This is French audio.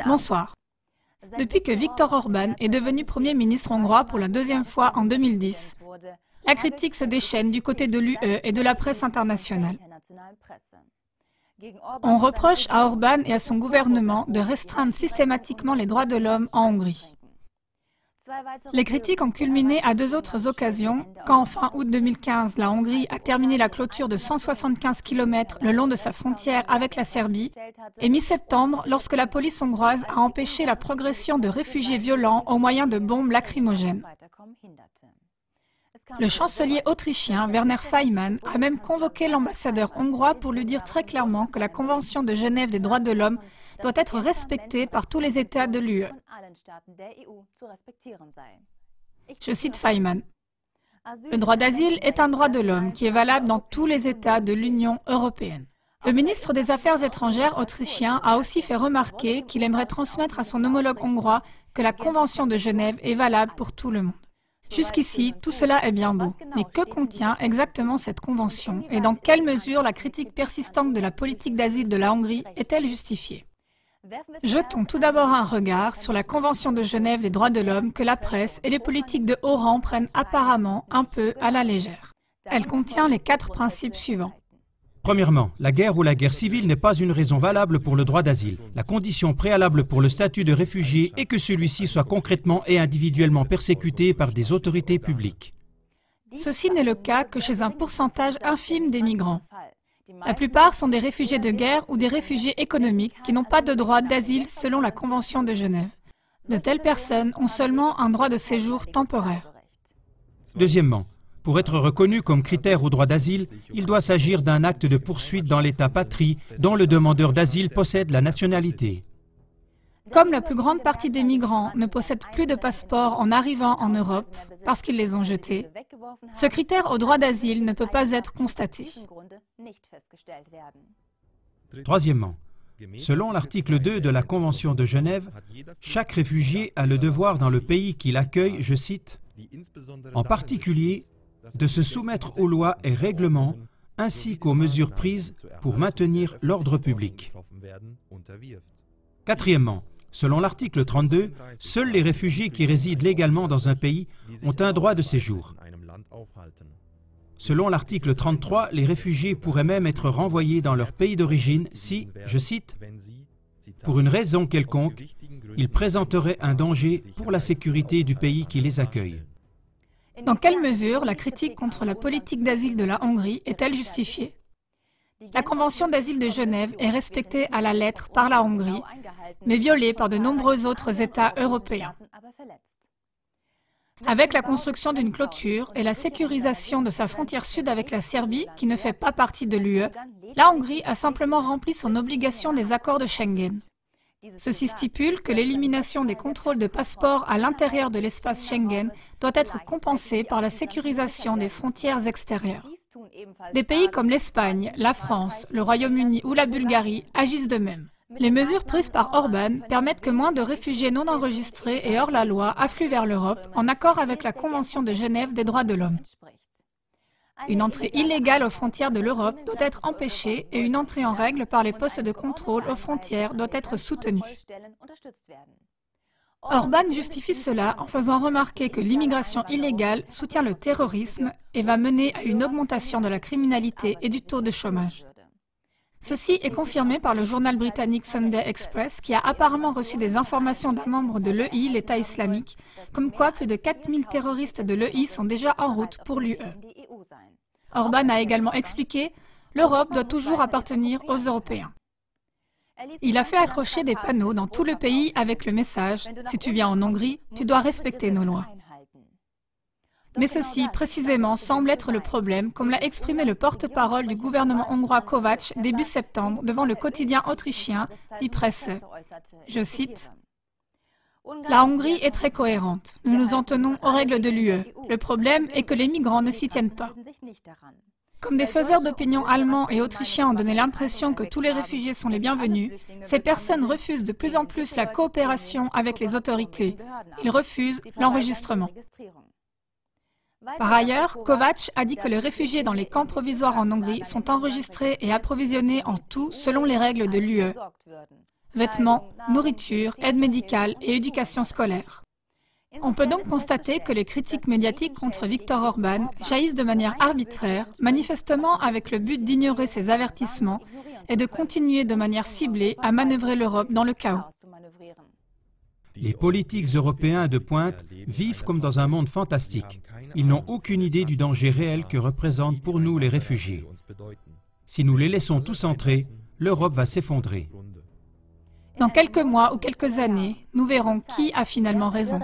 Bonsoir. Depuis que Viktor Orbán est devenu Premier ministre hongrois pour la deuxième fois en 2010, la critique se déchaîne du côté de l'UE et de la presse internationale. On reproche à Orbán et à son gouvernement de restreindre systématiquement les droits de l'homme en Hongrie. Les critiques ont culminé à deux autres occasions, quand en fin août 2015, la Hongrie a terminé la clôture de 175 km le long de sa frontière avec la Serbie, et mi-septembre, lorsque la police hongroise a empêché la progression de réfugiés violents au moyen de bombes lacrymogènes. Le chancelier autrichien Werner Faymann a même convoqué l'ambassadeur hongrois pour lui dire très clairement que la Convention de Genève des droits de l'homme doit être respectée par tous les États de l'UE. Je cite Faymann. « Le droit d'asile est un droit de l'homme qui est valable dans tous les États de l'Union européenne. » Le ministre des Affaires étrangères autrichien a aussi fait remarquer qu'il aimerait transmettre à son homologue hongrois que la Convention de Genève est valable pour tout le monde. Jusqu'ici, tout cela est bien beau, mais que contient exactement cette convention et dans quelle mesure la critique persistante de la politique d'asile de la Hongrie est-elle justifiée? Jetons tout d'abord un regard sur la Convention de Genève des droits de l'homme que la presse et les politiques de haut rang prennent apparemment un peu à la légère. Elle contient les 4 principes suivants. Premièrement, la guerre ou la guerre civile n'est pas une raison valable pour le droit d'asile. La condition préalable pour le statut de réfugié est que celui-ci soit concrètement et individuellement persécuté par des autorités publiques. Ceci n'est le cas que chez un pourcentage infime des migrants. La plupart sont des réfugiés de guerre ou des réfugiés économiques qui n'ont pas de droit d'asile selon la Convention de Genève. De telles personnes ont seulement un droit de séjour temporaire. Deuxièmement, pour être reconnu comme critère au droit d'asile, il doit s'agir d'un acte de poursuite dans l'État patrie dont le demandeur d'asile possède la nationalité. Comme la plus grande partie des migrants ne possèdent plus de passeport en arrivant en Europe parce qu'ils les ont jetés, ce critère au droit d'asile ne peut pas être constaté. Troisièmement, selon l'article 2 de la Convention de Genève, chaque réfugié a le devoir dans le pays qui l'accueille, je cite, « en particulier de se soumettre aux lois et règlements ainsi qu'aux mesures prises pour maintenir l'ordre public. » Quatrièmement, selon l'article 32, seuls les réfugiés qui résident légalement dans un pays ont un droit de séjour. Selon l'article 33, les réfugiés pourraient même être renvoyés dans leur pays d'origine si, je cite, « pour une raison quelconque, ils présenteraient un danger pour la sécurité du pays qui les accueille. » Dans quelle mesure la critique contre la politique d'asile de la Hongrie est-elle justifiée? La Convention d'asile de Genève est respectée à la lettre par la Hongrie, mais violée par de nombreux autres États européens. Avec la construction d'une clôture et la sécurisation de sa frontière sud avec la Serbie, qui ne fait pas partie de l'UE, la Hongrie a simplement rempli son obligation des accords de Schengen. Ceci stipule que l'élimination des contrôles de passeport à l'intérieur de l'espace Schengen doit être compensée par la sécurisation des frontières extérieures. Des pays comme l'Espagne, la France, le Royaume-Uni ou la Bulgarie agissent de même. Les mesures prises par Orbán permettent que moins de réfugiés non enregistrés et hors la loi affluent vers l'Europe en accord avec la Convention de Genève des droits de l'homme. Une entrée illégale aux frontières de l'Europe doit être empêchée et une entrée en règle par les postes de contrôle aux frontières doit être soutenue. Orbán justifie cela en faisant remarquer que l'immigration illégale soutient le terrorisme et va mener à une augmentation de la criminalité et du taux de chômage. Ceci est confirmé par le journal britannique Sunday Express qui a apparemment reçu des informations d'un membre de l'EI, l'État islamique, comme quoi plus de 4000 terroristes de l'EI sont déjà en route pour l'UE. Orbán a également expliqué « l'Europe doit toujours appartenir aux Européens ». Il a fait accrocher des panneaux dans tout le pays avec le message « Si tu viens en Hongrie, tu dois respecter nos lois ». Mais ceci, précisément, semble être le problème, comme l'a exprimé le porte-parole du gouvernement hongrois Kovács début septembre devant le quotidien autrichien Die Presse. Je cite « La Hongrie est très cohérente. Nous nous en tenons aux règles de l'UE. Le problème est que les migrants ne s'y tiennent pas. » Comme des faiseurs d'opinion allemands et autrichiens ont donné l'impression que tous les réfugiés sont les bienvenus, ces personnes refusent de plus en plus la coopération avec les autorités. Ils refusent l'enregistrement. Par ailleurs, Kovács a dit que les réfugiés dans les camps provisoires en Hongrie sont enregistrés et approvisionnés en tout selon les règles de l'UE. vêtements, nourriture, aide médicale et éducation scolaire. On peut donc constater que les critiques médiatiques contre Viktor Orban jaillissent de manière arbitraire, manifestement avec le but d'ignorer ces avertissements et de continuer de manière ciblée à manœuvrer l'Europe dans le chaos. Les politiques européens de pointe vivent comme dans un monde fantastique. Ils n'ont aucune idée du danger réel que représentent pour nous les réfugiés. Si nous les laissons tous entrer, l'Europe va s'effondrer. Dans quelques mois ou quelques années, nous verrons qui a finalement raison.